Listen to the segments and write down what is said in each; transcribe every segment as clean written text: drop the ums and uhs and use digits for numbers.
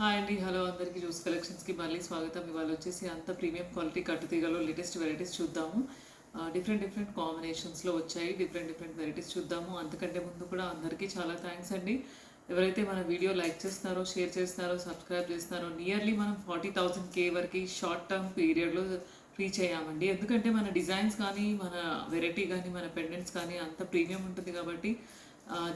Hi అండి, hello అందరికీ. Juice కలెక్షన్స్కి మళ్ళీ స్వాగతం. ఇవాళ వచ్చేసి అంత ప్రీమియం క్వాలిటీ కట్టుతీగలో లేటెస్ట్ వెరైటీస్ చూద్దాము. డిఫరెంట్ డిఫరెంట్ కాంబినేషన్స్లో వచ్చాయి. డిఫరెంట్ వెరైటీస్ చూద్దాము. అంతకంటే ముందు కూడా అందరికీ చాలా థ్యాంక్స్ అండి. ఎవరైతే మన వీడియో లైక్ చేస్తున్నారో, షేర్ చేస్తున్నారో, సబ్స్క్రైబ్ చేస్తున్నారో, నియర్లీ మనం 40,000K వరకు షార్ట్ టర్మ్ పీరియడ్లో రీచ్ అయ్యామండి. ఎందుకంటే మన డిజైన్స్ కానీ, మన వెరైటీ కానీ, మన పెండెంట్స్ కానీ అంత ప్రీమియం ఉంటుంది కాబట్టి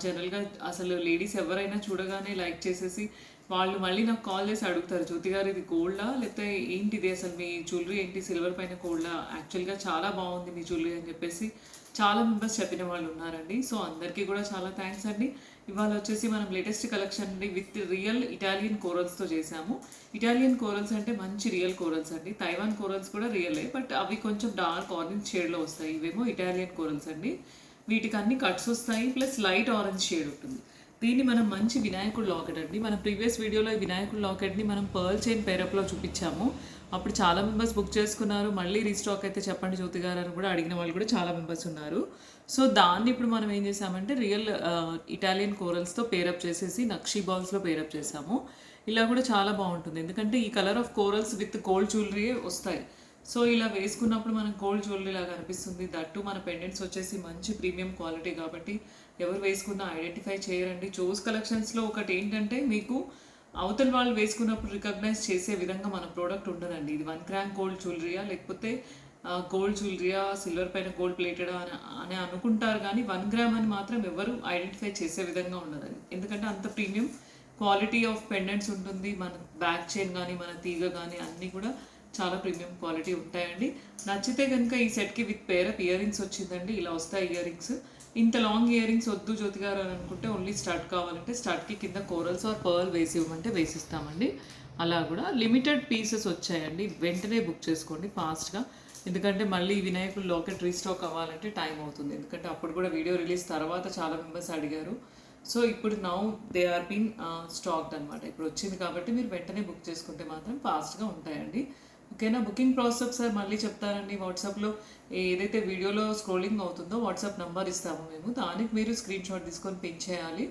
జనరల్గా అసలు లేడీస్ ఎవరైనా చూడగానే లైక్ చేసేసి వాళ్ళు మళ్ళీ నాకు కాల్ చేసి అడుగుతారు, జ్యోతి గారు ఇది గోల్డా లేకపోతే ఏంటిది, అసలు మీ జ్యువెలరీ ఏంటి, సిల్వర్ పైన గోల్డా, యాక్చువల్గా చాలా బాగుంది మీ జ్యువెలరీ అని చెప్పేసి చాలా మెంబర్స్ చెప్పిన వాళ్ళు ఉన్నారండి. సో అందరికీ కూడా చాలా థ్యాంక్స్ అండి. ఇవాళ వచ్చేసి మనం లేటెస్ట్ కలెక్షన్ అండి విత్ రియల్ ఇటాలియన్ కోరల్స్తో చేసాము. ఇటాలియన్ కోరల్స్ అంటే మంచి రియల్ కోరల్స్ అండి. తైవాన్ కోరల్స్ కూడా రియలే, బట్ అవి కొంచెం డార్క్ ఆరెంజ్ షేడ్లో వస్తాయి. ఇవేమో ఇటాలియన్ కోరల్స్ అండి. వీటికి అన్ని కట్స్ వస్తాయి, ప్లస్ లైట్ ఆరెంజ్ షేడ్ ఉంటుంది. దీన్ని మనం మంచి వినాయకుడు లాకెట్ అండి. మన ప్రీవియస్ వీడియోలో ఈ వినాయకుడు లాకెట్ని మనం పర్ల్ చైన్ పేరప్లో చూపించాము. అప్పుడు చాలా మెంబర్స్ బుక్ చేసుకున్నారు. మళ్ళీ రీస్టాక్ అయితే చెప్పండి జ్యోతి గారు అని కూడా అడిగిన వాళ్ళు కూడా చాలా మెంబర్స్ ఉన్నారు. సో దాన్ని ఇప్పుడు మనం ఏం చేసామంటే రియల్ ఇటాలియన్ కోరల్స్తో పేరప్ చేసేసి నక్షీ బాల్స్లో పేరప్ చేసాము. ఇలా కూడా చాలా బాగుంటుంది, ఎందుకంటే ఈ colour of corals with gold jewellery వస్తాయి. సో ఇలా వేసుకున్నప్పుడు మనకు గోల్డ్ జ్యువెలరీ లాగా అనిపిస్తుంది. దట్టు మన పెండెంట్స్ వచ్చేసి మంచి ప్రీమియం క్వాలిటీ కాబట్టి ఎవరు వేసుకున్నా ఐడెంటిఫై చేయరండి. చూస్ కలెక్షన్స్లో ఒకటి ఏంటంటే మీకు అవతల వాళ్ళు వేసుకున్నప్పుడు రికగ్నైజ్ చేసే విధంగా మన ప్రోడక్ట్ ఉండదండి. ఇది 1 గ్రామ్ గోల్డ్ జ్యువెలరీయా లేకపోతే గోల్డ్ జ్యువెలరీయా, సిల్వర్ పైన గోల్డ్ ప్లేటెడా అని అనుకుంటారు, కానీ 1 గ్రామ్ అని మాత్రం ఎవరు ఐడెంటిఫై చేసే విధంగా ఉండదండి. ఎందుకంటే అంత ప్రీమియం క్వాలిటీ ఆఫ్ పెండెంట్స్ ఉంటుంది. మన బ్యాక్ చైన్ కానీ, మన తీగ కానీ అన్నీ కూడా చాలా ప్రీమియం క్వాలిటీ ఉంటాయండి. నచ్చితే కనుక ఈ సెట్కి విత్ పేరప్ ఇయర్ రింగ్స్ వచ్చిందండి. ఇలా వస్తాయి ఇయర్ రింగ్స్. ఇంత లాంగ్ ఇయర్ రింగ్స్ వద్దు జ్యోతి గారు అని అనుకుంటే ఓన్లీ స్టడ్ కావాలంటే స్టడ్కి కింద కోరల్స్ ఆర్ పర్ల్ వేసి ఇవ్వమంటే వేసిస్తామండి. అలా కూడా లిమిటెడ్ పీసెస్ వచ్చాయండి. వెంటనే బుక్ చేసుకోండి ఫాస్ట్గా, ఎందుకంటే మళ్ళీ వినాయకుడు లాకెట్ రీస్టాక్ అవ్వాలంటే టైం అవుతుంది. ఎందుకంటే అప్పుడు కూడా వీడియో రిలీజ్ తర్వాత చాలా మెంబర్స్ అడిగారు. సో ఇప్పుడు now they are been stacked అనమాట. ఇప్పుడు వచ్చింది కాబట్టి మీరు వెంటనే బుక్ చేసుకుంటే మాత్రం ఫాస్ట్గా ఉంటాయండి. ఓకేనా. బుకింగ్ ప్రాసెస్ ఒకసారి మళ్ళీ చెప్తానండి. వాట్సాప్లో ఏదైతే వీడియోలో స్క్రోలింగ్ అవుతుందో వాట్సాప్ నెంబర్ ఇస్తాము మేము, దానికి మీరు స్క్రీన్ షాట్ తీసుకొని పిన్ చేయాలి.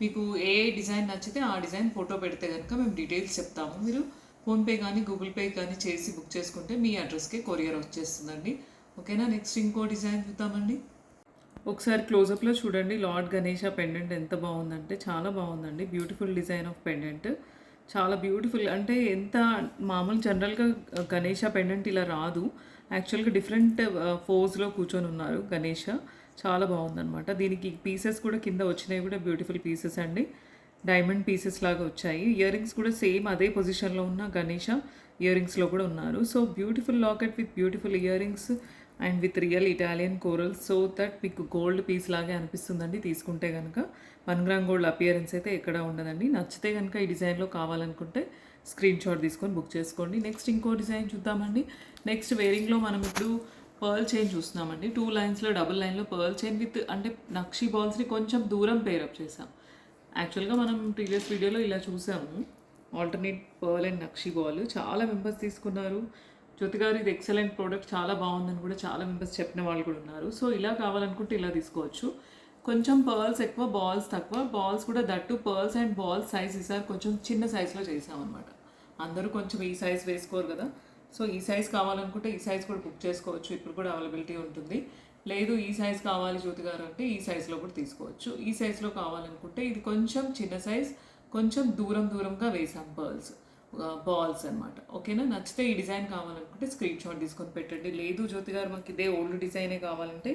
మీకు ఏ డిజైన్ నచ్చితే ఆ డిజైన్ ఫోటో పెడితే కనుక మేము డీటెయిల్స్ చెప్తాము. మీరు ఫోన్పే కానీ గూగుల్ పే కానీ చేసి బుక్ చేసుకుంటే మీ అడ్రస్కే కొరియర్ వచ్చేస్తుందండి. ఓకేనా. నెక్స్ట్ ఇంకో డిజైన్ చూద్దామండి. ఒకసారి క్లోజప్లో చూడండి. లార్డ్ గణేష పెండెంట్ ఎంత బాగుందంటే చాలా బాగుందండి. బ్యూటిఫుల్ డిజైన్ ఆఫ్ పెండెంట్, చాలా బ్యూటిఫుల్. అంటే ఎంత మామూలు జనరల్గా గణేష పెండెంట్ ఇలా రాదు. యాక్చువల్గా డిఫరెంట్ ఫోజ్లో కూర్చొని ఉన్నారు గణేష. చాలా బాగుందనమాట. దీనికి పీసెస్ కూడా కింద వచ్చినాయి కూడా బ్యూటిఫుల్ పీసెస్ అండి. డైమండ్ పీసెస్ లాగా వచ్చాయి. ఇయర్ రింగ్స్ కూడా సేమ్ అదే పొజిషన్లో ఉన్న గణేష ఇయర్ రింగ్స్లో కూడా ఉన్నారు. So beautiful locket with beautiful ear rings and with real Italian corals. So that మీకు గోల్డ్ పీస్ లాగే అనిపిస్తుందండి తీసుకుంటే కనుక. 1 గ్రామ్ గోల్డ్ అపియరెన్స్ అయితే ఎక్కడా ఉండదండి. నచ్చితే కనుక ఈ డిజైన్లో కావాలనుకుంటే స్క్రీన్ షాట్ తీసుకొని బుక్ చేసుకోండి. నెక్స్ట్ ఇంకో డిజైన్ చూద్దామండి. నెక్స్ట్ వేరింగ్లో మనం ఇప్పుడు పర్ల్ చైన్ చూస్తున్నామండి. 2 లైన్స్లో డబుల్ లైన్లో పర్ల్ చైన్ విత్ అంటే నక్షీ బాల్స్ని కొంచెం దూరం పేరప్ చేసాం. యాక్చువల్గా మనం ప్రీవియస్ వీడియోలో ఇలా చూసాము, alternate pearl and nakshi ball. చాలా మెంబర్స్ తీసుకున్నారు. జ్యోతి గారు ఇది ఎక్సలెంట్ ప్రోడక్ట్, చాలా బాగుందని కూడా చాలా మెంబర్స్ చెప్పిన వాళ్ళు కూడా ఉన్నారు. సో ఇలా కావాలనుకుంటే ఇలా తీసుకోవచ్చు. కొంచెం పర్ల్స్ ఎక్కువ, బాల్స్ తక్కువ. బాల్స్ కూడా that pearls and balls size ఈసారి కొంచెం చిన్న సైజులో చేసామన్నమాట. అందరూ కొంచెం ఈ సైజ్ వేసుకోరు కదా. సో ఈ సైజ్ కావాలనుకుంటే ఈ సైజ్ కూడా బుక్ చేసుకోవచ్చు. ఇప్పుడు కూడా అవైలబిలిటీ ఉంటుంది. లేదు ఈ సైజ్ కావాలి జ్యోతి గారు అంటే ఈ సైజులో కూడా తీసుకోవచ్చు. ఈ సైజులో కావాలనుకుంటే ఇది కొంచెం చిన్న సైజ్, కొంచెం దూరంగా వేసాం పర్ల్స్ బాల్స్ అనమాట. ఓకేనా. నచ్చితే ఈ డిజైన్ కావాలనుకుంటే స్క్రీన్ షాట్ తీసుకొని పెట్టండి. లేదు జ్యోతి గారు మాకు ఇదే ఓల్డ్ డిజైనే కావాలంటే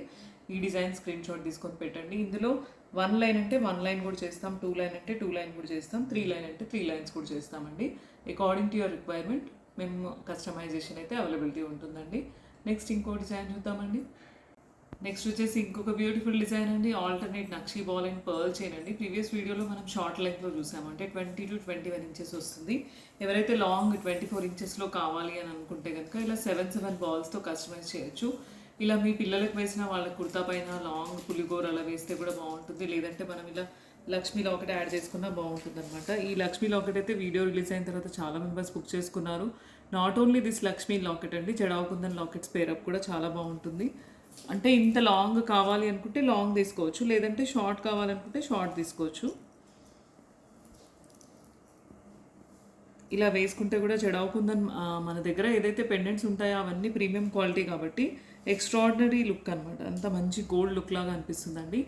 ఈ డిజైన్ స్క్రీన్ షాట్ తీసుకొని పెట్టండి. ఇందులో 1 లైన్ అంటే 1 లైన్ కూడా చేస్తాం, 2 లైన్ అంటే 2 లైన్ కూడా చేస్తాం, 3 లైన్ అంటే 3 లైన్స్ కూడా చేస్తామండి. అకార్డింగ్ టు యువర్ రిక్వైర్మెంట్ మేము కస్టమైజేషన్ అయితే అవైలబిలిటీ ఉంటుందండి. నెక్స్ట్ ఇంకో డిజైన్ చూద్దామండి. నెక్స్ట్ వచ్చేసి ఇంకొక బ్యూటిఫుల్ డిజైన్ అండి. Alternate nakshi ball and pearl chain అండి. ప్రీవియస్ వీడియోలో మనం షార్ట్ లెంగ్త్లో చూసామంటే 20 to 21 ఇంచెస్ వస్తుంది. ఎవరైతే లాంగ్ 24 ఇంచెస్లో కావాలి అని అనుకుంటే కనుక ఇలా 7 బాల్స్తో కస్టమైజ్ చేయొచ్చు. ఇలా మీ పిల్లలకు వేసిన వాళ్ళ కుర్తా పైన లాంగ్ పులిగోర అలా వేస్తే కూడా బాగుంటుంది. లేదంటే మనం ఇలా లక్ష్మీ లాకెట్ యాడ్ చేసుకున్నా బాగుంటుంది అనమాట. ఈ లక్ష్మీ లాకెట్ అయితే వీడియో రిలీజ్ అయిన తర్వాత చాలా మెంబర్స్ బుక్ చేసుకున్నారు. Not only this Lakshmi locket అండి, జడావు కుందన్ లాకెట్స్ పేరప్ కూడా చాలా బాగుంటుంది. అంటే ఇంత లాంగ్ కావాలి అనుకుంటే లాంగ్ తీసుకోవచ్చు, లేదంటే షార్ట్ కావాలనుకుంటే షార్ట్ తీసుకోవచ్చు. ఇలా వేసుకుంటే కూడా చెడవకుందని మన దగ్గర ఏదైతే పెండెంట్స్ ఉంటాయో అవన్నీ ప్రీమియం క్వాలిటీ కాబట్టి ఎక్స్ట్రాడినరీ లుక్ అనమాట. అంత మంచి గోల్డ్ లుక్ లాగా అనిపిస్తుందండి.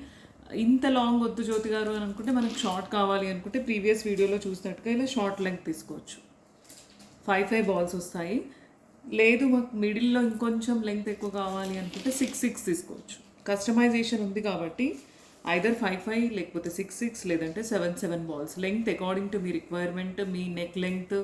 ఇంత లాంగ్ వద్దు జ్యోతి గారు అని అనుకుంటే మనకు షార్ట్ కావాలి అనుకుంటే ప్రీవియస్ వీడియోలో చూసినట్టుగా ఇలా షార్ట్ లెంగ్త్ తీసుకోవచ్చు. 5 బాల్స్ వస్తాయి. లేదు మాకు మిడిల్లో ఇంకొంచెం లెంగ్త్ ఎక్కువ కావాలి అనుకుంటే 6 తీసుకోవచ్చు. కస్టమైజేషన్ ఉంది కాబట్టి ఐదర్ 5 లేకపోతే 6 లేదంటే 7 బాల్స్ లెంగ్త్ అకార్డింగ్ టు మీ రిక్వైర్మెంట్, మీ నెక్ లెంగ్త్,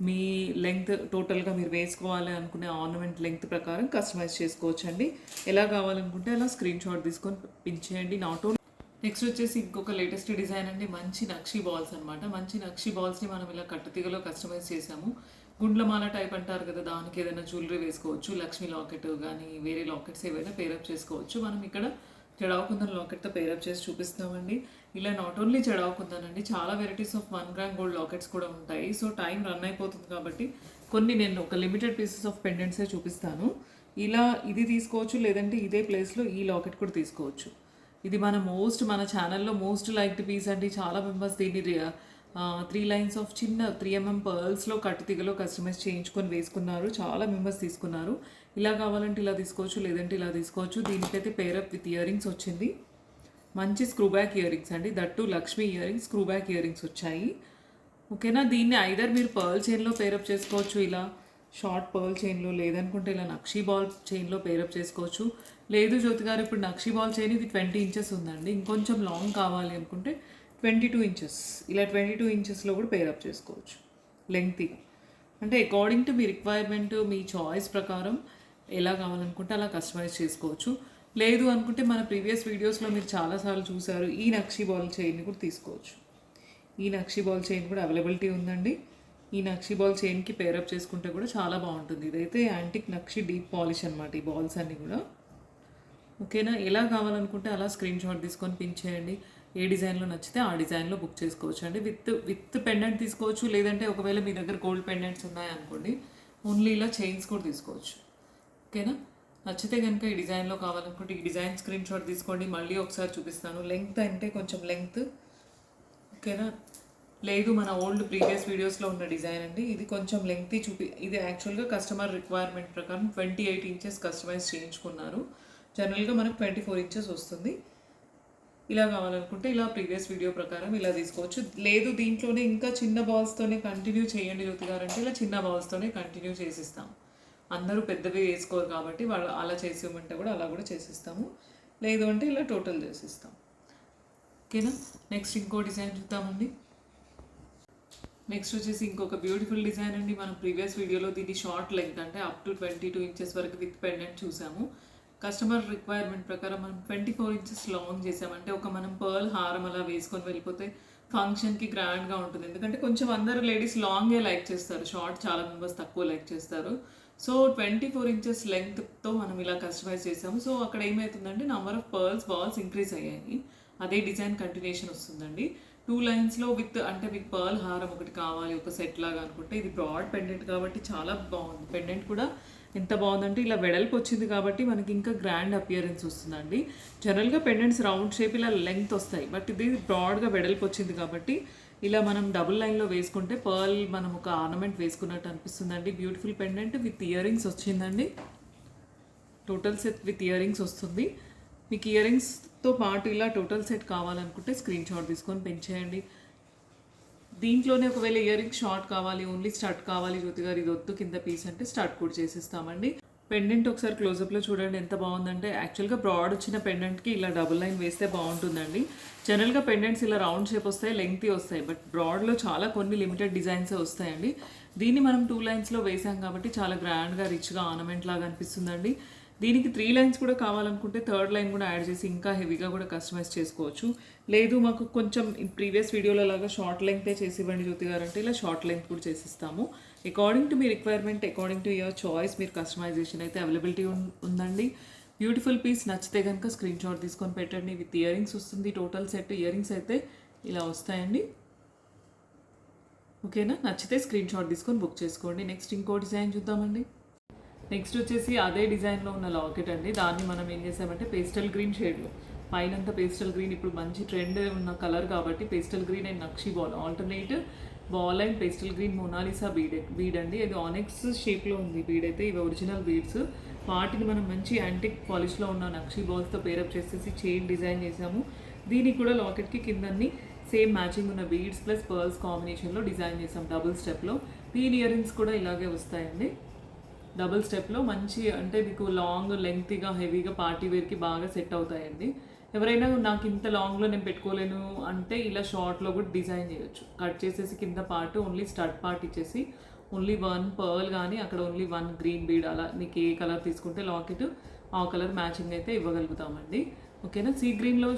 మీ లెంగ్త్ టోటల్గా మీరు వేసుకోవాలి అనుకునే ఆర్నమెంట్ లెంగ్త్ ప్రకారం కస్టమైజ్ చేసుకోవచ్చు అండి. ఎలా కావాలనుకుంటే అలా స్క్రీన్ షాట్ తీసుకొని పించేయండి. నాట్ ఓన్లీ నెక్స్ట్ వచ్చేసి ఇంకొక లేటెస్ట్ డిజైన్ అండి, మంచి నక్షి బాల్స్ అనమాట. మంచి నక్షి బాల్స్ని మనం ఇలా కట్టుతీగలో కస్టమైజ్ చేసాము. గుండ్లమాల టైప్ అంటారు కదా, దానికి ఏదైనా జ్యువెలరీ వేసుకోవచ్చు. లక్ష్మీ లాకెట్ కానీ వేరే లాకెట్స్ ఏవైనా పేరప్ చేసుకోవచ్చు. మనం ఇక్కడ జడావుకుందన్ లాకెట్తో పేరప్ చేసి చూపిస్తామండి. ఇలా నాట్ ఓన్లీ జడావుకుందన్ అండి, చాలా varieties of 1 gram gold lockets కూడా ఉంటాయి. సో టైం రన్ అయిపోతుంది కాబట్టి కొన్ని నేను ఒక లిమిటెడ్ పీసెస్ ఆఫ్ పెండెంట్సే చూపిస్తాను. ఇలా ఇది తీసుకోవచ్చు, లేదంటే ఇదే ప్లేస్లో ఈ లాకెట్ కూడా తీసుకోవచ్చు. ఇది మన ఛానల్లో మోస్ట్ లైక్డ్ పీస్ అండి. చాలా మెంబర్స్ దీన్ని 3 లైన్స్ ఆఫ్ చిన్న 3mm పర్ల్స్లో కట్టుతీగలో కస్టమైజ్ చేయించుకొని వేసుకున్నారు. చాలా మెంబర్స్ తీసుకున్నారు. ఇలా కావాలంటే ఇలా తీసుకోవచ్చు, లేదంటే ఇలా తీసుకోవచ్చు. దీనికైతే పేరప్ విత్ ఇయర్ రింగ్స్ వచ్చింది. మంచి స్క్రూ బ్యాక్ ఇయర్ రింగ్స్ అండి, that Lakshmi ear rings, screw back ear rings వచ్చాయి. ఓకేనా. దీన్ని ఐదర్ మీరు పర్ల్ చైన్లో పేరప్ చేసుకోవచ్చు, ఇలా షార్ట్ పర్ల్ చైన్లో, లేదనుకుంటే ఇలా నక్షీ బాల్ చైన్లో పేరప్ చేసుకోవచ్చు. లేదు జ్యోతి గారు ఇప్పుడు నక్షీ బాల్ చైన్ ఇది 20 ఇంచెస్ ఉందండి, ఇంకొంచెం లాంగ్ కావాలి అనుకుంటే 22 ఇంచెస్, ఇలా 22 ఇంచెస్లో కూడా పేరప్ చేసుకోవచ్చు లెంగ్తీగా. అంటే అకార్డింగ్ టు మీ రిక్వైర్మెంట్, మీ చాయిస్ ప్రకారం ఎలా కావాలనుకుంటే అలా కస్టమైజ్ చేసుకోవచ్చు. లేదు అనుకుంటే మన ప్రీవియస్ వీడియోస్లో మీరు చాలాసార్లు చూసారు, ఈ నక్షీ బాల్ చైన్ని కూడా తీసుకోవచ్చు. ఈ నక్షీ బాల్ చైన్ కూడా అవైలబిలిటీ ఉందండి. ఈ నక్షీ బాల్ చైన్కి పేరప్ చేసుకుంటే కూడా చాలా బాగుంటుంది. ఇదైతే యాంటిక్ నక్షి డీప్ పాలిష్ అనమాట ఈ బాల్స్ అన్నీ కూడా. ఓకేనా. ఎలా కావాలనుకుంటే అలా స్క్రీన్ షాట్ తీసుకొని పిన్ చేయండి. ఏ డిజైన్లో నచ్చితే ఆ డిజైన్లో బుక్ చేసుకోవచ్చు అండి. విత్ పెండెంట్ తీసుకోవచ్చు, లేదంటే ఒకవేళ మీ దగ్గర గోల్డ్ పెండెంట్స్ ఉన్నాయనుకోండి ఓన్లీ ఇలా చైన్స్ కూడా తీసుకోవచ్చు. ఓకేనా. నచ్చితే కనుక ఈ డిజైన్లో కావాలనుకుంటే ఈ డిజైన్ స్క్రీన్ షాట్ తీసుకోండి. మళ్ళీ ఒకసారి చూపిస్తాను. లెంగ్త్ అంటే కొంచెం లెంగ్త్. ఓకేనా. లేదు మన ఓల్డ్ ప్రీవియస్ వీడియోస్లో ఉన్న డిజైన్ అండి, ఇది కొంచెం లెంగ్తీ ఇది యాక్చువల్గా కస్టమర్ రిక్వైర్మెంట్ ప్రకారం 28 ఇంచెస్ కస్టమైజ్ చేయించుకున్నారు. జనరల్గా మనకు 24 ఇంచెస్ వస్తుంది. ఇలా కావాలనుకుంటే ఇలా ప్రీవియస్ వీడియో ప్రకారం ఇలా తీసుకోవచ్చు. లేదు దీంట్లోనే ఇంకా చిన్న బాల్స్తోనే కంటిన్యూ చేయండి జ్యోతి గారు అంటే ఇలా చిన్న బాల్స్తోనే కంటిన్యూ చేసిస్తాం. అందరూ పెద్దవి వేసుకోరు కాబట్టి వాళ్ళు అలా చేసేయమంటే కూడా అలా కూడా చేసిస్తాము. లేదు అంటే ఇలా టోటల్ చేసిస్తాం. ఓకేనా. నెక్స్ట్ ఇంకో డిజైన్ చూద్దామండి. నెక్స్ట్ వచ్చేసి ఇంకొక బ్యూటిఫుల్ డిజైన్ అండి. మనం ప్రీవియస్ వీడియోలో దీన్ని షార్ట్ లెంగ్త్ అంటే అప్ టు 22 ఇంచెస్ వరకు విత్ పెండెంట్ చూసాము. కస్టమర్ రిక్వైర్మెంట్ ప్రకారం మనం 24 ఇంచెస్ లాంగ్ చేసామంటే ఒక మనం పర్ల్ హారం అలా వేసుకొని వెళ్ళిపోతే ఫంక్షన్కి గ్రాండ్గా ఉంటుంది. ఎందుకంటే కొంచెం అందరు లేడీస్ లాంగే లైక్ చేస్తారు, షార్ట్ చాలా మెంబర్స్ తక్కువ లైక్ చేస్తారు. సో 24 ఇంచెస్ లెంగ్త్తో మనం ఇలా కస్టమైజ్ చేసాము. సో అక్కడ ఏమవుతుందంటే number of pearls balls increase అయ్యాయి. అదే డిజైన్ కంటిన్యూషన్ వస్తుందండి. 2 లైన్స్లో విత్ పర్ల్ హారం ఒకటి కావాలి ఒక సెట్ లాగా అనుకుంటే ఇది బ్రాడ్ పెండెంట్ కాబట్టి చాలా బాగుంది. పెండెంట్ కూడా ఎంత బాగుందంటే ఇలా వెడల్పు వచ్చింది కాబట్టి మనకి ఇంకా గ్రాండ్ అపియరెన్స్ వస్తుందండి. జనరల్గా పెండెంట్స్ రౌండ్ షేప్ ఇలా లెంగ్త్ వస్తాయి, బట్ ఇది బ్రాడ్గా వెడల్పు వచ్చింది కాబట్టి ఇలా మనం డబుల్ లైన్లో వేసుకుంటే పర్ల్ మనం ఒక ఆర్నమెంట్ వేసుకున్నట్టు అనిపిస్తుందండి. Beautiful pendant with earrings వచ్చిందండి. Total set with earrings వస్తుంది. మీకు ఇయర్ రింగ్స్తో పాటు ఇలా టోటల్ సెట్ కావాలనుకుంటే స్క్రీన్ షాట్ తీసుకొని పెంచేయండి. దీంట్లోనే ఒకవేళ ఇయర్ రింగ్ షార్ట్ కావాలి, ఓన్లీ స్టడ్ కావాలి జ్యోతి గారు ఇది వద్దు కింద పీస్ అంటే స్టడ్ కూడా చేసిస్తామండి. పెండెంట్ ఒకసారి క్లోజప్లో చూడండి ఎంత బాగుందంటే యాక్చువల్గా బ్రాడ్ వచ్చిన పెండెంట్కి ఇలా డబుల్ లైన్ వేస్తే బాగుంటుందండి. జనరల్గా పెండెంట్స్ ఇలా రౌండ్ షేప్ వస్తాయి, లెంగ్తీ వస్తాయి, బట్ బ్రాడ్లో చాలా కొన్ని లిమిటెడ్ డిజైన్సే వస్తాయండి. దీన్ని మనం 2 లైన్స్లో వేసాం కాబట్టి చాలా గ్రాండ్గా రిచ్గా ఆర్నమెంట్ లాగా అనిపిస్తుందండి. దీనికి 3 లైన్స్ కూడా కావాలనుకుంటే 3rd లైన్ కూడా యాడ్ చేసి ఇంకా హెవీగా కూడా కస్టమైజ్ చేసుకోవచ్చు. లేదు మాకు కొంచెం ప్రీవియస్ వీడియోలో లాగా షార్ట్ లెంగ్తే చేసి ఇవ్వండి జ్యోతి గారు అంటే ఇలా షార్ట్ లెంగ్త్ కూడా చేసిస్తాము. అకార్డింగ్ టు మీ requirement, according to your choice మీరు కస్టమైజేషన్ అయితే అవైలబిలిటీ ఉందండి. బ్యూటిఫుల్ పీస్ నచ్చితే కనుక స్క్రీన్ షాట్ తీసుకొని పెట్టండి. విత్ ఇయర్ రింగ్స్ వస్తుంది టోటల్ సెట్. ఇయర్ రింగ్స్ అయితే ఇలా వస్తాయండి. ఓకేనా. నచ్చితే స్క్రీన్ షాట్ తీసుకొని బుక్ చేసుకోండి. నెక్స్ట్ ఇంకో డిజైన్ చూద్దామండి. నెక్స్ట్ వచ్చేసి అదే డిజైన్లో ఉన్న లాకెట్ అండి. దాన్ని మనం ఏం చేసామంటే పేస్టల్ గ్రీన్ షేడ్లో, పైనంతా పేస్టల్ గ్రీన్ ఇప్పుడు మంచి ట్రెండ్ ఉన్న కలర్ కాబట్టి pastel green and nakshi ball alternate ball and pastel green Mona Lisa bead అండి. ఇది ఆనెక్స్ షేప్లో ఉంది బీడ్ అయితే. ఇవి ఒరిజినల్ బీడ్స్. వాటిని మనం మంచి యాంటిక్ పాలిష్లో ఉన్న నక్షి బాల్స్తో పేరప్ చేసేసి చైన్ డిజైన్ చేసాము. దీనికి కూడా లాకెట్కి కిందన్ని సేమ్ మ్యాచింగ్ ఉన్న బీడ్స్ ప్లస్ పర్ల్స్ కాంబినేషన్లో డిజైన్ చేసాం డబుల్ స్టెప్లో. దీని ఇయర్ రింగ్స్ కూడా ఇలాగే వస్తాయండి. డబుల్ స్టెప్లో మంచి అంటే మీకు లాంగ్ లెంగ్తీగా హెవీగా పార్టీ వేర్కి బాగా సెట్ అవుతాయండి. ఎవరైనా నాకు ఇంత లాంగ్లో నేను పెట్టుకోలేను అంటే ఇలా షార్ట్లో కూడా డిజైన్ చేయొచ్చు. కట్ చేసేసి కింద పార్ట్ ఓన్లీ స్టడ్ పార్ట్ ఇచ్చేసి ఓన్లీ 1 పర్ల్ కానీ అక్కడ ఓన్లీ 1 గ్రీన్ బీడ్ అలా మీకు ఏ కలర్ తీసుకుంటే లాకెట్ ఆ కలర్ మ్యాచింగ్ అయితే ఇవ్వగలుగుతామండి. ఓకేనా. సీ గ్రీన్లో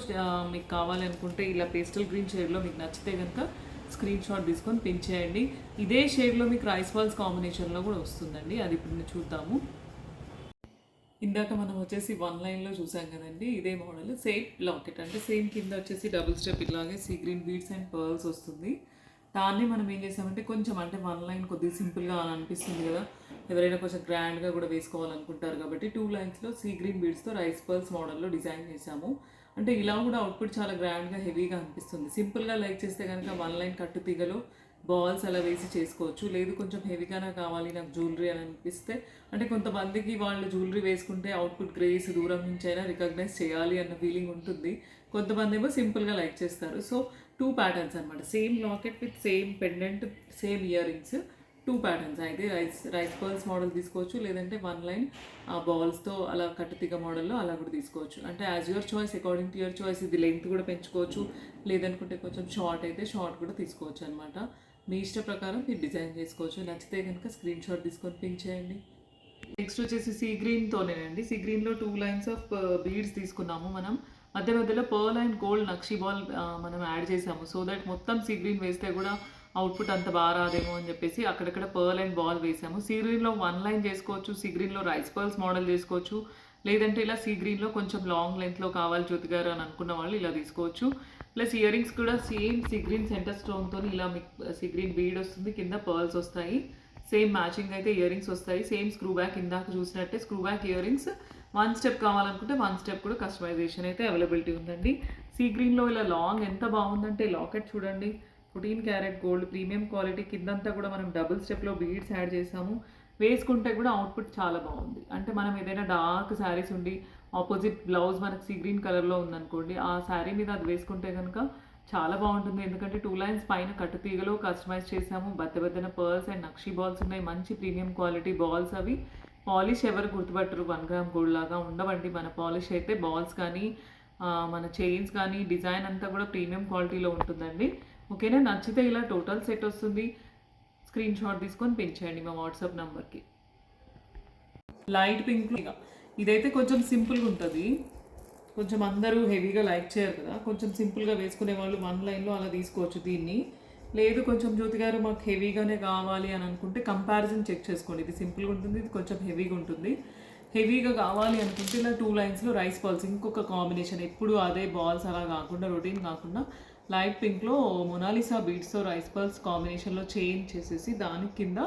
మీకు కావాలి అనుకుంటే ఇలా పేస్టల్ గ్రీన్ షేడ్లో మీకు నచ్చితే కనుక స్క్రీన్ షాట్ తీసుకొని పిన్ చేయండి. ఇదే షేడ్లో మీకు రైస్ బాల్స్ కాంబినేషన్లో కూడా వస్తుందండి. అది ఇప్పుడు నేను చూద్దాము. ఇందాక మనం వచ్చేసి 1 లైన్లో చూసాం కదండి. ఇదే మోడల్ సేమ్ లాకెట్ అంటే సేమ్ కింద వచ్చేసి డబుల్ స్టెప్ ఇలాగే sea green beads and pearls వస్తుంది. దాన్ని మనం ఏం చేసామంటే కొంచెం అంటే 1 లైన్ కొద్దిగా సింపుల్గా అనిపిస్తుంది కదా, ఎవరైనా కొంచెం గ్రాండ్గా కూడా వేసుకోవాలనుకుంటారు కాబట్టి 2 లైన్స్లో సీ గ్రీన్ బీడ్స్తో రైస్ పర్ల్స్ మోడల్లో డిజైన్ చేసాము. అంటే ఇలా కూడా అవుట్పుట్ చాలా గ్రాండ్గా హెవీగా అనిపిస్తుంది. సింపుల్గా లైక్ చేస్తే కనుక 1 లైన్ కట్టు తీగలో బాల్స్ అలా వేసి చేసుకోవచ్చు. లేదు కొంచెం హెవీగానే కావాలి నాకు జ్యువెలరీ అని అనిపిస్తే, అంటే కొంతమందికి వాళ్ళు జ్యువెలరీ వేసుకుంటే అవుట్పుట్ గ్రేస్ దూరం నుంచి అయినా రికగ్నైజ్ చేయాలి అన్న ఫీలింగ్ ఉంటుంది. కొంతమంది ఏమో సింపుల్గా లైక్ చేస్తారు. సో 2 ప్యాటర్న్స్ అనమాట. Same locket with same pendant same ear rings 2 patterns. అయితే రైస్ పర్ల్స్ మోడల్ తీసుకోవచ్చు, లేదంటే 1 లైన్ బాల్స్తో అలా కట్టుతీగ మోడల్లో అలా కూడా తీసుకోవచ్చు. అంటే as your choice, according to your choice. ఇది లెంత్ కూడా పెంచుకోవచ్చు, లేదనుకుంటే కొంచెం షార్ట్ అయితే షార్ట్ కూడా తీసుకోవచ్చు అనమాట. మీ ఇష్ట ప్రకారం మీరు డిజైన్ చేసుకోవచ్చు. నచ్చితే కనుక స్క్రీన్ షాట్ తీసుకొని పిన్ చేయండి. నెక్స్ట్ వచ్చేసి సీ గ్రీన్తోనేనండి. సీ గ్రీన్లో 2 లైన్స్ ఆఫ్ బీడ్స్ తీసుకున్నాము మనం. మధ్య మధ్యలో pearl and gold nakshi ball మనం యాడ్ చేసాము. సో దట్ మొత్తం సీ గ్రీన్ వేస్తే కూడా అవుట్పుట్ అంత బాగా రాదేమో అని చెప్పేసి అక్కడక్కడ పర్ల్ అండ్ బాల్ వేసాము. సీ గ్రీన్లో 1 లైన్ చేసుకోవచ్చు, సీ గ్రీన్లో రైస్ పర్ల్స్ మోడల్ చేసుకోవచ్చు, లేదంటే ఇలా సీ గ్రీన్లో కొంచెం లాంగ్ లెంత్లో కావాలి జ్యోతి గారు అని అనుకున్న వాళ్ళు ఇలా తీసుకోవచ్చు. ప్లస్ ఇయర్ రింగ్స్ కూడా సేమ్ సీ గ్రీన్ సెంటర్ స్టోన్తో ఇలా మీకు సీ గ్రీన్ బీడ్ వస్తుంది, కింద పర్ల్స్ వస్తాయి. సేమ్ మ్యాచింగ్ అయితే ఇయర్ రింగ్స్ వస్తాయి. సేమ్ స్క్రూ బ్యాక్ ఇందాక చూసినట్టే screw back ear rings. 1 step కావాలనుకుంటే 1 స్టెప్ కూడా కస్టమైజేషన్ అయితే అవైలబిలిటీ ఉందండి. సీ గ్రీన్లో ఇలా లాంగ్ ఎంత బాగుందంటే లాకెట్ చూడండి, 14 క్యారెట్ గోల్డ్ ప్రీమియం క్వాలిటీ. కిందంతా కూడా మనం డబుల్ స్టెప్లో బీడ్స్ యాడ్ చేసాము. వేసుకుంటే కూడా అవుట్పుట్ చాలా బాగుంది. అంటే మనం ఏదైనా డార్క్ శారీస్ ఉండి ఆపోజిట్ బ్లౌజ్ మనకి సీ గ్రీన్ కలర్లో ఉందనుకోండి, ఆ శారీ మీద అది వేసుకుంటే కనుక చాలా బాగుంటుంది. ఎందుకంటే 2 లైన్స్ పైన కట్టుతీగలో కస్టమైజ్ చేసాము. బద్దబద్దన పర్ల్స్ అండ్ నక్షి బాల్స్ ఉన్నాయి. మంచి ప్రీమియం క్వాలిటీ బాల్స్. అవి పాలిష్ ఎవరు గుర్తుపట్టరు, 1 గ్రామ్ గోల్డ్ లాగా ఉండవండి మన పాలిష్ అయితే. బాల్స్ కానీ మన చైన్స్ కానీ డిజైన్ అంతా కూడా ప్రీమియం క్వాలిటీలో ఉంటుందండి. ఓకేనా. నచ్చితే ఇలా టోటల్ సెట్ వస్తుంది. స్క్రీన్ షాట్ తీసుకొని పిన్ చేయండి మా వాట్సాప్ నెంబర్కి. లైట్ పింక్ ఇదైతే కొంచెం సింపుల్గా ఉంటుంది. కొంచెం అందరూ హెవీగా లైక్ చేయరు కదా, కొంచెం సింపుల్గా వేసుకునే వాళ్ళు 1 లైన్లో అలా తీసుకోవచ్చు దీన్ని. లేదు కొంచెం జ్యోతి గారు మాకు హెవీగానే కావాలి అని అనుకుంటే కంపారిజన్ చెక్ చేసుకోండి. ఇది సింపుల్గా ఉంటుంది, ఇది కొంచెం హెవీగా ఉంటుంది. హెవీగా కావాలి అనుకుంటే ఇలా 2 లైన్స్లో రైస్ బాల్స్ ఇంకొక కాంబినేషన్. ఎప్పుడు అదే బాల్స్ అలా కాకుండా రొటీన్ కాకుండా లైట్ పింక్లో మొనాలిసా బీడ్స్తో రైస్ బాల్స్ కాంబినేషన్లో చైన్ చేసేసి దాని కింద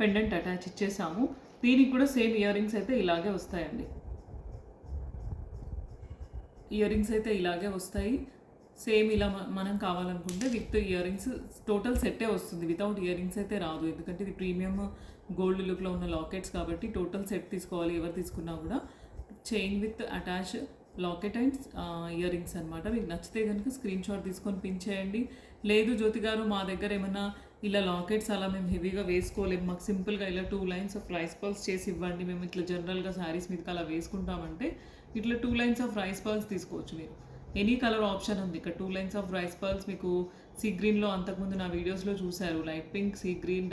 పెండెంట్ అటాచ్ ఇచ్చేసాము. దీనికి కూడా సేమ్ ఇయర్ రింగ్స్ అయితే ఇలాగే వస్తాయండి. ఇయర్ రింగ్స్ అయితే ఇలాగే వస్తాయి. సేమ్ ఇలా మనం కావాలనుకుంటే విత్ ఇయర్ రింగ్స్ టోటల్ సెట్టే వస్తుంది. వితౌట్ ఇయర్ రింగ్స్ అయితే రాదు. ఎందుకంటే ఇది ప్రీమియం గోల్డ్ లుక్లో ఉన్న లాకెట్స్ కాబట్టి టోటల్ సెట్ తీసుకోవాలి ఎవరు తీసుకున్నా కూడా. Chain with attach locket and ear rings అనమాట. మీకు నచ్చితే కనుక స్క్రీన్ షాట్ తీసుకొని పిన్ చేయండి. లేదు జ్యోతి గారు మా దగ్గర ఏమన్నా ఇలా లాకెట్స్ అలా మేము హెవీగా వేసుకోలేము, మాకు సింపుల్గా ఇలా 2 లైన్స్ ఆఫ్ రైస్ పర్ల్స్ చేసి ఇవ్వండి, మేము ఇట్లా జనరల్గా శారీస్ మీదకి అలా వేసుకుంటామంటే ఇట్లా 2 లైన్స్ ఆఫ్ రైస్ పర్ల్స్ తీసుకోవచ్చు మీరు. ఎనీ కలర్ ఆప్షన్ ఉంది ఇక్కడ. 2 లైన్స్ ఆఫ్ రైస్ పర్ల్స్ మీకు సీ గ్రీన్లో అంతకుముందు నా వీడియోస్లో చూశారు. Light pink, sea green,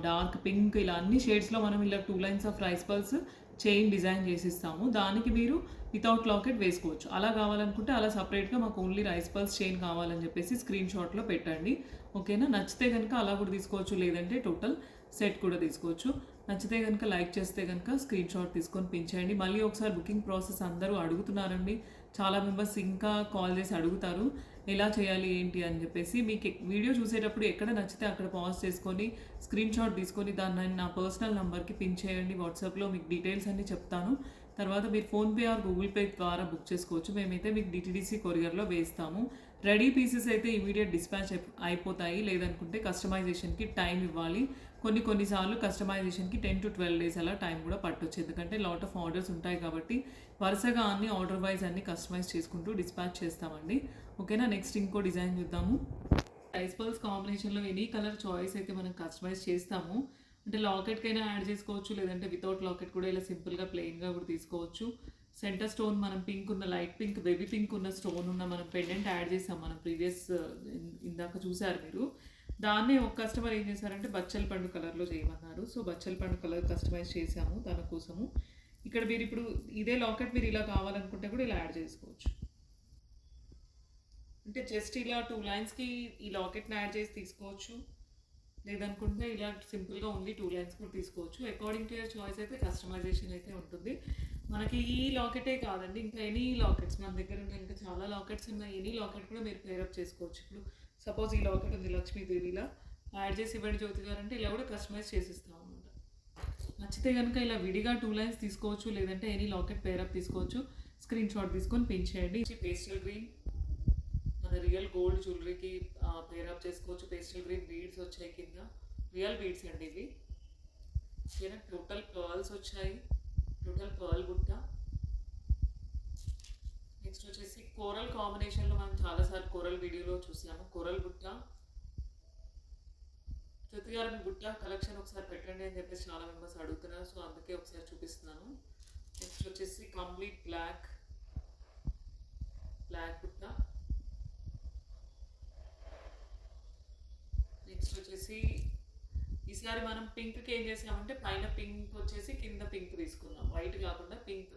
dark pink ఇలా అన్ని షేడ్స్లో మనం ఇలా 2 lines of rice pearls chain design చేసిస్తాము. దానికి మీరు వితౌట్ లాకెట్ వేసుకోవచ్చు. అలా కావాలనుకుంటే అలా సపరేట్గా మాకు ఓన్లీ రైస్ పర్ల్స్ చైన్ కావాలని చెప్పేసి స్క్రీన్ షాట్లో పెట్టండి. ఓకేనా. నచ్చితే కనుక అలా కూడా తీసుకోవచ్చు, లేదంటే టోటల్ సెట్ కూడా తీసుకోవచ్చు. నచ్చితే కనుక లైక్ చేస్తే కనుక స్క్రీన్ షాట్ తీసుకొని పిన్ చేయండి. మళ్ళీ ఒకసారి బుకింగ్ ప్రాసెస్ అందరూ అడుగుతున్నారండి. చాలా మెంబర్స్ ఇంకా కాల్ చేసి అడుగుతారు ఎలా చేయాలి ఏంటి అని చెప్పేసి. మీకు వీడియో చూసేటప్పుడు ఎక్కడ నచ్చితే అక్కడ పాజ్ చేసుకొని స్క్రీన్ షాట్ తీసుకొని దాన్ని నా పర్సనల్ నెంబర్కి పిన్ చేయండి. వాట్సాప్లో మీకు డీటెయిల్స్ అన్నీ చెప్తాను. తర్వాత మీరు ఫోన్పే ఆర్ గూగుల్ పే ద్వారా బుక్ చేసుకోవచ్చు. మేమైతే మీకు డిటీడీసీ కొరియర్లో వేస్తాము. రెడీ పీసెస్ అయితే ఇమీడియట్ డిస్పాచ్ అయిపోతాయి. లేదనుకుంటే కస్టమైజేషన్కి టైం ఇవ్వాలి. కొన్నిసార్లు కస్టమైజేషన్కి 10 to 12 days అలా టైం కూడా పట్టొచ్చు. ఎందుకంటే లాట్ ఆఫ్ ఆర్డర్స్ ఉంటాయి కాబట్టి వరుసగా అన్ని ఆర్డర్ వైజ్ అన్ని కస్టమైజ్ చేసుకుంటూ డిస్పాచ్ చేస్తామండి. ఓకేనా, నెక్స్ట్ ఇంకో డిజైన్ చూద్దాము. రైస్ పల్స్ కాంబినేషన్లో ఎనీ కలర్ చాయిస్ అయితే మనం కస్టమైజ్ చేస్తాము. అంటే లాకెట్కైనా యాడ్ చేసుకోవచ్చు, లేదంటే వితౌట్ లాకెట్ కూడా ఇలా సింపుల్గా ప్లెయిన్గా కూడా తీసుకోవచ్చు. సెంటర్ స్టోన్ మనం పింక్ ఉన్న లైట్ పింక్ బేబీ పింక్ ఉన్న స్టోన్ ఉన్న మనం పెండెంట్ యాడ్ చేసాం. మనం ప్రీవియస్ ఇందాక చూసారు మీరు. దాన్నే ఒక కస్టమర్ ఏం చేశారంటే బచ్చల పండు కలర్లో చేయమన్నారు. సో బచ్చల పండు కలర్ కస్టమైజ్ చేసాము తన కోసము. ఇక్కడ మీరు ఇప్పుడు ఇదే లాకెట్ మీరు ఇలా కావాలనుకుంటే కూడా ఇలా యాడ్ చేసుకోవచ్చు. అంటే జస్ట్ ఇలా 2 లైన్స్కి ఈ లాకెట్ని యాడ్ చేసి తీసుకోవచ్చు, లేదనుకుంటే ఇలా సింపుల్గా ఓన్లీ 2 లైన్స్ కూడా తీసుకోవచ్చు. అకార్డింగ్ టు యువర్ చాయిస్ అయితే కస్టమైజేషన్ అయితే ఉంటుంది. మనకి ఈ లాకెటే కాదండి, ఇంకా ఎనీ లాకెట్స్ మన దగ్గర ఉన్న ఇంకా చాలా లాకెట్స్ ఉన్నాయి. ఎనీ లాకెట్ కూడా మీరు పేరప్ చేసుకోవచ్చు. ఇప్పుడు సపోజ్ ఈ లాకెట్ ఉంది లక్ష్మీదేవి, ఇలా యాడ్ చేసి ఇవ్వండి జ్యోతి గారు అంటే ఇలా కూడా కస్టమైజ్ చేసిస్తాం అనమాట. నచ్చితే కనుక ఇలా విడిగా 2 లైన్స్ తీసుకోవచ్చు, లేదంటే ఎనీ లాకెట్ పేరప్ తీసుకోవచ్చు. స్క్రీన్ షాట్ తీసుకొని పిన్ చేయండి. పేస్టల్ గ్రీన్ మన రియల్ గోల్డ్ జ్యువెలరీకి పేరప్ చేసుకోవచ్చు. పేస్టల్ గ్రీన్ బీడ్స్ వచ్చాయి కింద, రియల్ బీడ్స్ అండి ఇవి. టోటల్ పర్ల్స్ వచ్చాయి, టోటల్ పర్ల్ బుట్ట. నెక్స్ట్ వచ్చేసి కోరల్ కాంబినేషన్లో మనం చాలాసార్లు కోరల్ వీడియోలో చూసాము. కోరల్ బుట్ట. జ్యోతి గారు మీ బుట్ట కలెక్షన్ ఒకసారి పెట్టండి అని చెప్పేసి చాలా మెంబర్స్ అడుగుతున్నారు. సో అందుకే ఒకసారి చూపిస్తున్నాను. నెక్స్ట్ వచ్చేసి కంప్లీట్ బ్లాక్ బుట్ట. నెక్స్ట్ వచ్చేసి ఈసారి మనం పింక్కి ఏం చేసామంటే పైన పింక్ వచ్చేసి కింద పింక్ తీసుకున్నాం. వైట్ కాకుండా పింక్,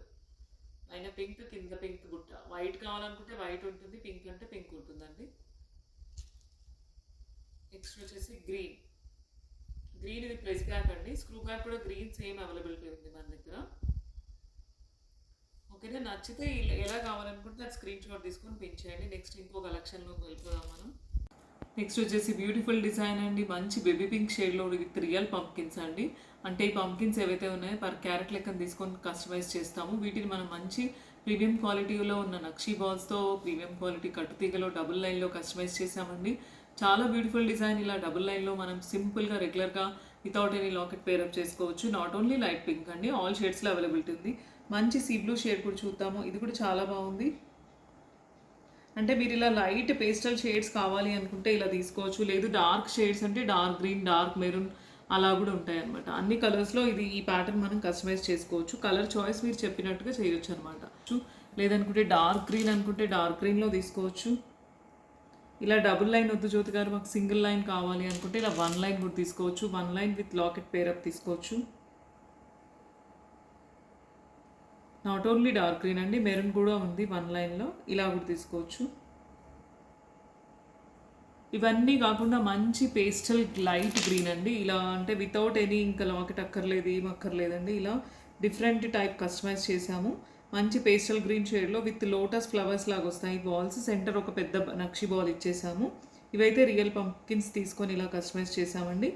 పైన పింక్ కింద పింక్ బుట్ట. వైట్ కావాలనుకుంటే వైట్ ఉంటుంది, పింక్ అంటే పింక్ ఉంటుందండి. నెక్స్ట్ వచ్చేసి గ్రీన్ ఇది ప్రెస్ బ్యాక్ అండి. స్క్రూ బ్యాక్ కూడా గ్రీన్ సేమ్ అవైలబిలిటీ ఉంది మన దగ్గర. ఓకేనా, నచ్చితే ఎలా కావాలనుకుంటే అది స్క్రీన్ షాట్ తీసుకొని పిన్ చేయండి. నెక్స్ట్ ఇంకో కలెక్షన్లోకి వెళ్ళిపోదాం మనం. నెక్స్ట్ వచ్చేసి బ్యూటిఫుల్ డిజైన్ అండి. మంచి బేబీ పింక్ షేడ్లో విత్ రియల్ పంప్కిన్స్ అండి. అంటే ఈ పంప్కిన్స్ ఏవైతే ఉన్నాయో పర్ క్యారెట్ లెక్కన తీసుకొని కస్టమైజ్ చేస్తాము. వీటిని మనం మంచి ప్రీమియం క్వాలిటీలో ఉన్న నక్షీ బాల్స్తో ప్రీమియం క్వాలిటీ కట్టుతీగలో డబుల్ లైన్లో కస్టమైజ్ చేసామండి. చాలా బ్యూటిఫుల్ డిజైన్. ఇలా డబుల్ లైన్లో మనం సింపుల్గా రెగ్యులర్గా వితౌట్ ఎనీ లాకెట్ పేరప్ చేసుకోవచ్చు. నాట్ ఓన్లీ లైట్ పింక్ అండి, ఆల్ షేడ్స్లో అవైలబిలిటీ ఉంది. మంచి సీ బ్లూ షేడ్ కూడా చూద్దాము. ఇది కూడా చాలా బాగుంది. అంటే మీరు ఇలా లైట్ పేస్టల్ షేడ్స్ కావాలి అనుకుంటే ఇలా తీసుకోవచ్చు. లేదు డార్క్ షేడ్స్ అంటే డార్క్ గ్రీన్, డార్క్ మెరూన్ అలా కూడా ఉంటాయి అనమాట. అన్ని కలర్స్లో ఈ ప్యాటర్న్ మనం కస్టమైజ్ చేసుకోవచ్చు. కలర్ చాయిస్ మీరు చెప్పినట్టుగా చేయొచ్చు అనమాట. లేదనుకుంటే డార్క్ గ్రీన్ అనుకుంటే డార్క్ గ్రీన్లో తీసుకోవచ్చు. ఇలా డబుల్ లైన్ వద్దు జ్యోతి గారు మాకు సింగిల్ లైన్ కావాలి అనుకుంటే ఇలా 1 లైన్ కూడా తీసుకోవచ్చు. 1 లైన్ విత్ లాకెట్ పేరప్ తీసుకోవచ్చు. నాట్ ఓన్లీ డార్క్ గ్రీన్ అండి, మెరూన్ కూడా ఉంది 1 లైన్లో, ఇలా కూడా తీసుకోవచ్చు. ఇవన్నీ కాకుండా మంచి పేస్టల్ లైట్ గ్రీన్ అండి. ఇలా అంటే వితౌట్ ఎనీ ఇంకా లాకెట్ అక్కర్లేదు, ఏం అక్కర్లేదండి. ఇలా డిఫరెంట్ టైప్ కస్టమైజ్ చేసాము. మంచి పేస్టల్ గ్రీన్ షేడ్లో విత్ లోటస్ ఫ్లవర్స్ లాగా వస్తాయి బాల్స్. సెంటర్ ఒక పెద్ద నక్షి బాల్ ఇచ్చేసాము. ఇవైతే రియల్ పంప్కిన్స్ తీసుకొని ఇలా కస్టమైజ్ చేసామండి.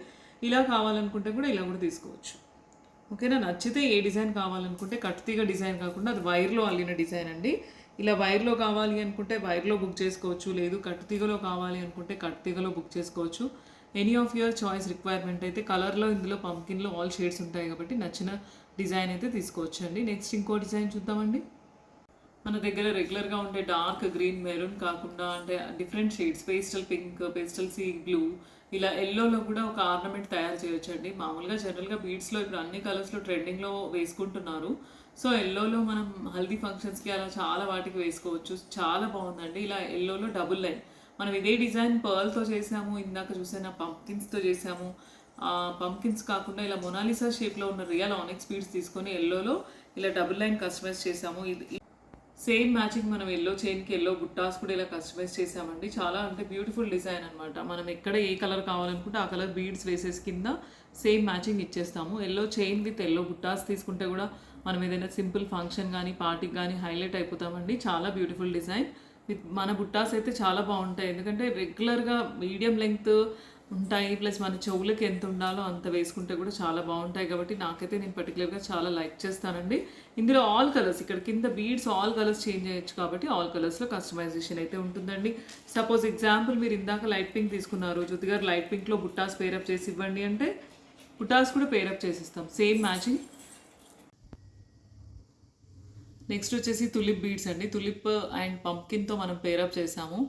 ఇలా కావాలనుకుంటే కూడా ఇలా కూడా తీసుకోవచ్చు. ఓకేనా, నచ్చితే ఏ డిజైన్ కావాలనుకుంటే కట్టుతీగ డిజైన్ కాకుండా అది వైర్లో అల్లిన డిజైన్ అండి. ఇలా వైర్లో కావాలి అనుకుంటే వైర్లో బుక్ చేసుకోవచ్చు. లేదు కట్టుతీగలో కావాలి అనుకుంటే కట్టుతీగలో బుక్ చేసుకోవచ్చు. Any of your choice requirement అయితే కలర్లో ఇందులో పంకిన్లో ఆల్ షేడ్స్ ఉంటాయి కాబట్టి నచ్చిన డిజైన్ అయితే తీసుకోవచ్చు అండి. నెక్స్ట్ ఇంకో డిజైన్ చూద్దామండి. మన దగ్గర రెగ్యులర్గా ఉండే డార్క్ గ్రీన్ మెరూన్ కాకుండా అంటే different shades pastel pink, pastel sea blue, ఇలా ఎల్లోలో కూడా ఒక ఆర్నమెంట్ తయారు చేయొచ్చు అండి. మామూలుగా జనరల్గా బీడ్స్లో ఇప్పుడు అన్ని కలర్స్లో ట్రెండింగ్లో వేసుకుంటున్నారు. సో ఎల్లోలో మనం హల్దీ ఫంక్షన్స్కి అలా చాలా వాటికి వేసుకోవచ్చు. చాలా బాగుందండి. ఇలా ఎల్లోలో డబుల్ లైన్ మనం ఇదే డిజైన్ పర్ల్తో చేసాము, ఇందాక చూసిన పంప్కిన్స్తో చేసాము. పంప్కిన్స్ కాకుండా ఇలా మొనాలిసా షేప్లో ఉన్న రియల్ ఆనిక్స్ బీడ్స్ తీసుకొని ఎల్లోలో ఇలా డబుల్ లైన్ కస్టమైజ్ చేసాము. ఇది సేమ్ మ్యాచింగ్ మనం ఎల్లో చైన్కి ఎల్లో బుట్టాస్ కూడా ఇలా కస్టమైజ్ చేసామండి. చాలా అంటే బ్యూటిఫుల్ డిజైన్ అనమాట. మనం ఎక్కడ ఏ కలర్ కావాలనుకుంటే ఆ కలర్ బీడ్స్ వేసేసి కింద సేమ్ మ్యాచింగ్ ఇచ్చేస్తాము. ఎల్లో చైన్ విత్ ఎల్లో బుట్టాస్ తీసుకుంటే కూడా మనం ఏదైనా సింపుల్ ఫంక్షన్ కానీ పార్టీకి కానీ హైలైట్ అయిపోతామండి. చాలా బ్యూటిఫుల్ డిజైన్ విత్ మన బుట్టాస్ అయితే చాలా బాగుంటాయి. ఎందుకంటే రెగ్యులర్గా మీడియం లెంగ్త్ ఉంటాయి. ప్లస్ మన చెవులకి ఎంత ఉండాలో అంత వేసుకుంటే కూడా చాలా బాగుంటాయి. కాబట్టి నాకైతే నేను పర్టికులర్గా చాలా లైక్ చేస్తానండి. ఇందులో ఆల్ కలర్స్, ఇక్కడ కింద బీడ్స్ ఆల్ కలర్స్ చేంజ్ చేయొచ్చు కాబట్టి ఆల్ కలర్స్లో కస్టమైజేషన్ అయితే ఉంటుందండి. సపోజ్ ఎగ్జాంపుల్ మీరు ఇందాక లైట్ పింక్ తీసుకున్నారు, జ్యోతి గారు లైట్ పింక్లో బుట్టాస్ పేరప్ చేసి ఇవ్వండి అంటే బుట్టాస్ కూడా పేరప్ చేసిస్తాం, సేమ్ మ్యాచింగ్. నెక్స్ట్ వచ్చేసి తులిప్ బీడ్స్ అండి. తులిప్ అండ్ పంకిన్తో మనం పేరప్ చేసాము.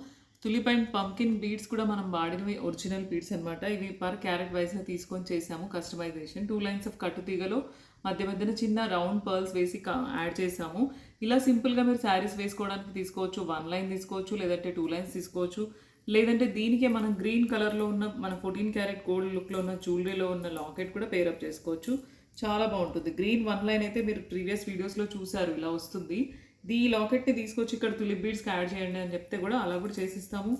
తులిప్ అండ్ పంకిన్ బీడ్స్ కూడా మనం వాడినవి ఒరిజినల్ బీడ్స్ అనమాట. ఇవి పర్ క్యారెట్ వైజ్గా తీసుకొని చేసాము కస్టమైజేషన్. 2 లైన్స్ ఆఫ్ కట్టు తీగలో మధ్య మధ్యన చిన్న రౌండ్ పర్ల్స్ వేసి యాడ్ చేసాము. ఇలా సింపుల్గా మీరు శారీస్ వేసుకోవడానికి తీసుకోవచ్చు. 1 లైన్ తీసుకోవచ్చు, లేదంటే 2 లైన్స్ తీసుకోవచ్చు. లేదంటే దీనికే మనం గ్రీన్ కలర్లో ఉన్న మన 14 క్యారెట్ గోల్డ్ లుక్లో ఉన్న జ్యువెలరీలో ఉన్న లాకెట్ కూడా పేరప్ చేసుకోవచ్చు. చాలా బాగుంటుంది. గ్రీన్ 1 లైన్ అయితే మీరు ప్రీవియస్ వీడియోస్లో చూసారు, ఇలా వస్తుంది. ఈ లాకెట్ని తీసుకొచ్చి ఇక్కడ తులిప్ బీడ్స్కి యాడ్ చేయండి అని చెప్తే కూడా అలా కూడా చేసిస్తాము.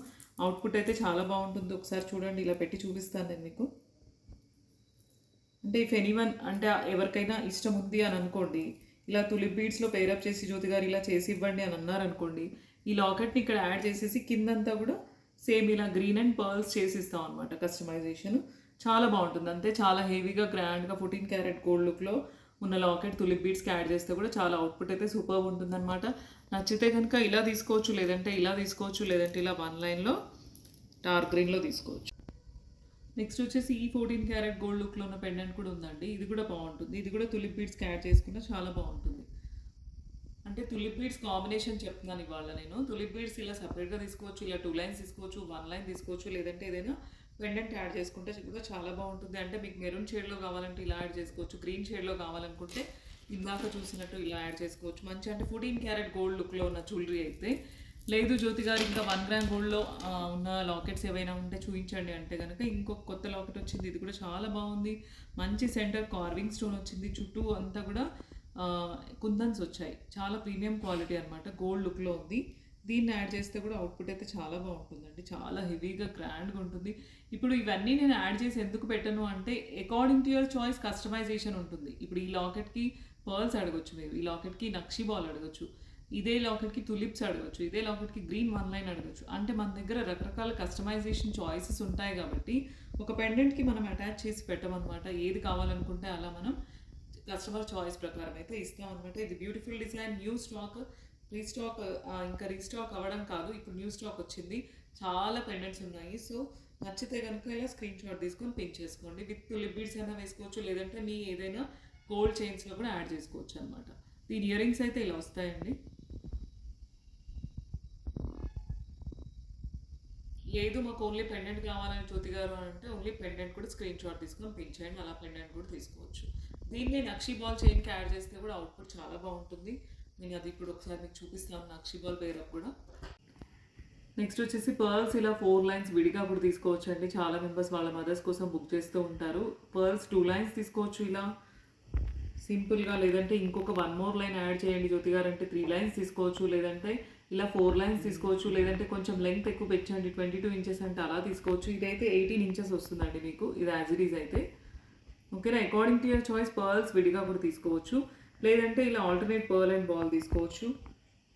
అవుట్పుట్ అయితే చాలా బాగుంటుంది. ఒకసారి చూడండి, ఇలా పెట్టి చూపిస్తాను నేను మీకు. అంటే ఇఫ్ ఎనీవన్ అంటే ఎవరికైనా ఇష్టం ఉంది అని అనుకోండి, ఇలా తులిప్ బీడ్స్లో పేరప్ చేసి జ్యోతి గారు ఇలా చేసి ఇవ్వండి అని అన్నారనుకోండి, ఈ లాకెట్ని ఇక్కడ యాడ్ చేసేసి కిందంతా కూడా సేమ్ ఇలా గ్రీన్ అండ్ పర్ల్స్ చేసిస్తాం అనమాట కస్టమైజేషన్. చాలా బాగుంటుంది. అంతే చాలా హెవీగా గ్రాండ్గా 14 క్యారెట్ గోల్డ్ లుక్లో ఉన్న లాకెట్ తులిప్ బీడ్స్కి యాడ్ చేస్తే కూడా చాలా అవుట్పుట్ అయితే సూపర్ ఉంటుందన్నమాట. నచ్చితే కనుక ఇలా తీసుకోవచ్చు, లేదంటే ఇలా తీసుకోవచ్చు, లేదంటే ఇలా 1 లైన్లో డార్క్ గ్రీన్లో తీసుకోవచ్చు. నెక్స్ట్ వచ్చేసి ఈ 14 క్యారెట్ గోల్డ్ లుక్లో ఉన్న పెండెంట్ కూడా ఉందండి. ఇది కూడా బాగుంటుంది. ఇది కూడా తులిప్ బీడ్స్కి యాడ్ చేసుకున్నా చాలా బాగుంటుంది. అంటే తులిప్ బీడ్స్ కాంబినేషన్ చెప్తున్నాను ఇవాళ నేను. తులిప్ బీడ్స్ ఇలా సపరేట్గా తీసుకోవచ్చు, ఇలా 2 లైన్స్ తీసుకోవచ్చు, 1 లైన్ తీసుకోవచ్చు, లేదంటే ఏదైనా పెండెంట్ యాడ్ చేసుకుంటే కూడా చాలా బాగుంటుంది. అంటే మీకు మెరూన్ షేడ్లో కావాలంటే ఇలా యాడ్ చేసుకోవచ్చు, గ్రీన్ షేడ్లో కావాలనుకుంటే ఇందాక చూసినట్టు ఇలా యాడ్ చేసుకోవచ్చు. మంచి అంటే 14 క్యారెట్ గోల్డ్ లుక్లో ఉన్న జ్యువెలరీ అయితే. లేదు జ్యోతి గారు ఇంకా 1 గ్రామ్ గోల్డ్లో ఉన్న లాకెట్స్ ఏవైనా ఉంటే చూపించండి అంటే కనుక ఇంకొక కొత్త లాకెట్ వచ్చింది. ఇది కూడా చాలా బాగుంది. మంచి సెంటర్ కార్వింగ్ స్టోన్ వచ్చింది. చుట్టూ అంతా కూడా కుందన్స్ వచ్చాయి. చాలా ప్రీమియం క్వాలిటీ అనమాట. గోల్డ్ లుక్లో ఉంది. దీన్ని యాడ్ చేస్తే కూడా అవుట్పుట్ అయితే చాలా బాగుంటుందండి. చాలా హెవీగా గ్రాండ్గా ఉంటుంది. ఇప్పుడు ఇవన్నీ నేను యాడ్ చేసి ఎందుకు పెట్టను అంటే according to your choice customisation ఉంటుంది. ఇప్పుడు ఈ లాకెట్కి పర్ల్స్ అడగొచ్చు మీరు, ఈ లాకెట్కి నక్షి బాల్ అడగచ్చు, ఇదే లాకెట్కి తులిప్స్ అడగచ్చు, ఇదే లాకెట్కి గ్రీన్ 1 లైన్ అడగచ్చు. అంటే మన దగ్గర రకరకాల కస్టమైజేషన్ చాయిసెస్ ఉంటాయి కాబట్టి ఒక పెండెంట్కి మనం అటాచ్ చేసి పెట్టమన్నమాట. ఏది కావాలనుకుంటే అలా మనం కస్టమర్ చాయిస్ ప్రకారం అయితే ఇస్తామన్నమాట. ఇది beautiful design, new stock, restock ఇంకా రీస్టాక్ అవ్వడం కాదు, ఇప్పుడు న్యూ స్టాక్ వచ్చింది. చాలా పెండెంట్స్ ఉన్నాయి. సో నచ్చితే కనుక ఇలా స్క్రీన్ షాట్ తీసుకొని పిన్ చేసుకోండి. విత్ తులిప్ బీడ్స్ అయినా వేసుకోవచ్చు, లేదంటే మీ ఏదైనా గోల్డ్ చైన్స్లో కూడా యాడ్ చేసుకోవచ్చు అనమాట. దీని ఇయర్ రింగ్స్ అయితే ఇలా వస్తాయండి. లేదు మాకు ఓన్లీ పెండెంట్ కావాలని జ్యోతి గారు అని అంటే ఓన్లీ పెండెంట్ కూడా స్క్రీన్ షాట్ తీసుకొని పిన్ చేయండి, అలా పెండెంట్ కూడా తీసుకోవచ్చు. దీన్ని నక్షి బాల్ చైన్కి యాడ్ చేస్తే కూడా అవుట్పుట్ చాలా బాగుంటుంది. నేను అది ఇప్పుడు ఒకసారి మీకు చూపిస్తాను, నక్షి బాల్ పేరప్ కూడా. నెక్స్ట్ వచ్చేసి పర్ల్స్ ఇలా 4 లైన్స్ విడిగా కూడా తీసుకోవచ్చు అండి. చాలా మెంబర్స్ వాళ్ళ మదర్స్ కోసం బుక్ చేస్తూ ఉంటారు. పర్ల్స్ 2 లైన్స్ తీసుకోవచ్చు ఇలా సింపుల్గా, లేదంటే ఇంకొక 1 మోర్ లైన్ యాడ్ చేయండి జ్యోతి గారు అంటే 3 లైన్స్ తీసుకోవచ్చు, లేదంటే ఇలా 4 లైన్స్ తీసుకోవచ్చు, లేదంటే కొంచెం లెంగ్త్ ఎక్కువ పెంచండి 22 ఇంచెస్ అంటే అలా తీసుకోవచ్చు. ఇదైతే 18 ఇంచెస్ వస్తుందండి మీకు, ఇది యాజ్ ఇట్ ఈజ్ అయితే. ఓకేనా, according to your choice pearls విడిగా కూడా తీసుకోవచ్చు, లేదంటే ఇలా ఆల్టర్నేట్ పర్ల్ అండ్ బాల్ తీసుకోవచ్చు.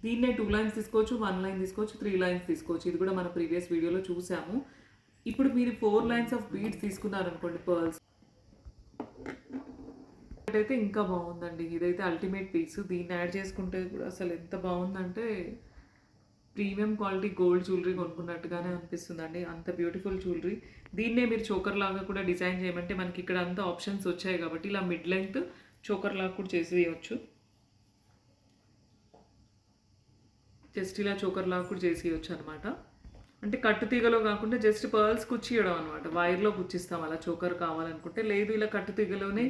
దీన్నే 2 లైన్స్ తీసుకోవచ్చు, 1 లైన్ తీసుకోవచ్చు, 3 లైన్స్ తీసుకోవచ్చు. ఇది కూడా మన ప్రీవియస్ వీడియోలో చూసాము. ఇప్పుడు మీరు 4 లైన్స్ ఆఫ్ బీడ్స్ తీసుకున్నారనుకోండి పర్ల్స్ అయితే ఇంకా బాగుందండి. ఇదైతే అల్టిమేట్ పీస్. దీన్ని యాడ్ చేసుకుంటే కూడా అసలు ఎంత బాగుందంటే ప్రీమియం క్వాలిటీ గోల్డ్ జ్యువెలరీ కొనుక్కున్నట్టుగానే అనిపిస్తుందండి. అంత బ్యూటిఫుల్ జ్యువెలరీ. దీన్నే మీరు చోకర్ లాగా కూడా డిజైన్ చేయమంటే మనకి ఇక్కడ అంతా ఆప్షన్స్ వచ్చాయి కాబట్టి ఇలా మిడ్ లెంగ్త్ చోకర్ లాగా కూడా చేసి వేయవచ్చు. జస్ట్ ఇలా చోకర్ లాగా కూడా చేసి వేయచ్చు అనమాట. అంటే కట్టు తీగలో కాకుండా జస్ట్ పర్ల్స్ కుచ్చియడం అనమాట, వైర్లో కుచ్చిస్తాం అలా చోకర్ కావాలనుకుంటే. లేదు ఇలా కట్టు తీగలోనే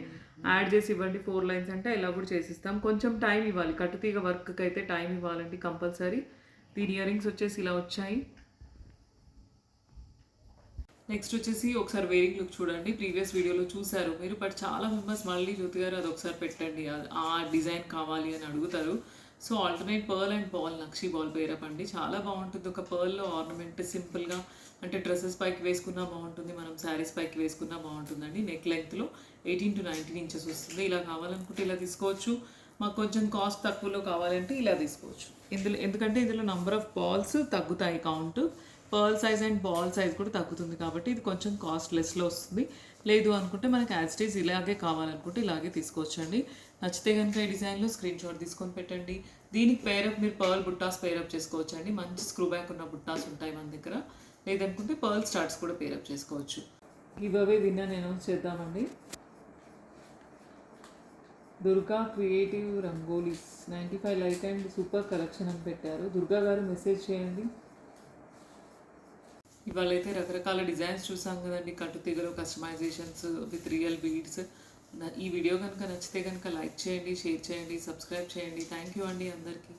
యాడ్ చేసి ఇవ్వండి 4 లైన్స్ అంటే ఇలా కూడా చేసిస్తాం. కొంచెం టైం ఇవ్వాలి, కట్టు తీగ వర్క్కి అయితే టైం ఇవ్వాలండి కంపల్సరీ. దీని ఇయర్ రింగ్స్ వచ్చేసి ఇలా వచ్చాయి. నెక్స్ట్ వచ్చేసి ఒకసారి వేరింగ్ లుక్ చూడండి. ప్రీవియస్ వీడియోలో చూసారు మీరు, బట్ చాలా మెంబర్స్ మళ్ళీ జ్యోతి గారు అది ఒకసారి పెట్టండి, ఆ డిజైన్ కావాలి అని అడుగుతారు. So alternate pearl and ball nakshi ball pair up అండి. చాలా బాగుంటుంది. ఒక పర్ల్లో ఆర్నమెంట్ సింపుల్గా అంటే డ్రెస్సెస్ పైకి వేసుకున్నా బాగుంటుంది, మనం శారీస్ పైకి వేసుకున్నా బాగుంటుందండి. నెక్ లెంగ్త్లో 18 to 19 ఇంచెస్ వస్తుంది. ఇలా కావాలనుకుంటే ఇలా తీసుకోవచ్చు. మాకు కొంచెం కాస్ట్ తక్కువలో కావాలంటే ఇలా తీసుకోవచ్చు. ఎందుకంటే ఇందులో నంబర్ ఆఫ్ బాల్స్ తగ్గుతాయి count. Pearl size and ball size కూడా తగ్గుతుంది కాబట్టి ఇది కొంచెం కాస్ట్ లెస్లో వస్తుంది. లేదు అనుకుంటే మనకి యాజ్ ఇట్ ఈజ్ ఇలాగే కావాలనుకుంటే ఇలాగే తీసుకోవచ్చండి. నచ్చితే కనుక ఈ డిజైన్లో స్క్రీన్ షాట్ తీసుకొని పెట్టండి. దీనికి పేరప్ మీరు పర్ల్ బుట్టాస్ పేరప్ చేసుకోవచ్చు అండి. మంచి స్క్రూ బ్యాక్ ఉన్న బుట్టాస్ ఉంటాయి మన దగ్గర. లేదనుకుంటే పర్ల్ స్టార్ట్స్ కూడా పేరప్ చేసుకోవచ్చు. గివ్ విన్నర్ అనౌన్స్ చేద్దామండి. Durga creative rangolis 95 like and super collection అని పెట్టారు. దుర్గా గారు మెసేజ్ చేయండి. ఇవాళ అయితే రకరకాల డిజైన్స్ చూసాం కదండి, కట్టుతీగలు, కస్టమైజేషన్స్ విత్ రియల్ బీడ్స్. ఈ వీడియో కనుక నచ్చితే కనుక లైక్ చేయండి, షేర్ చేయండి, సబ్స్క్రైబ్ చేయండి. థ్యాంక్ యూ అండి అందరికీ.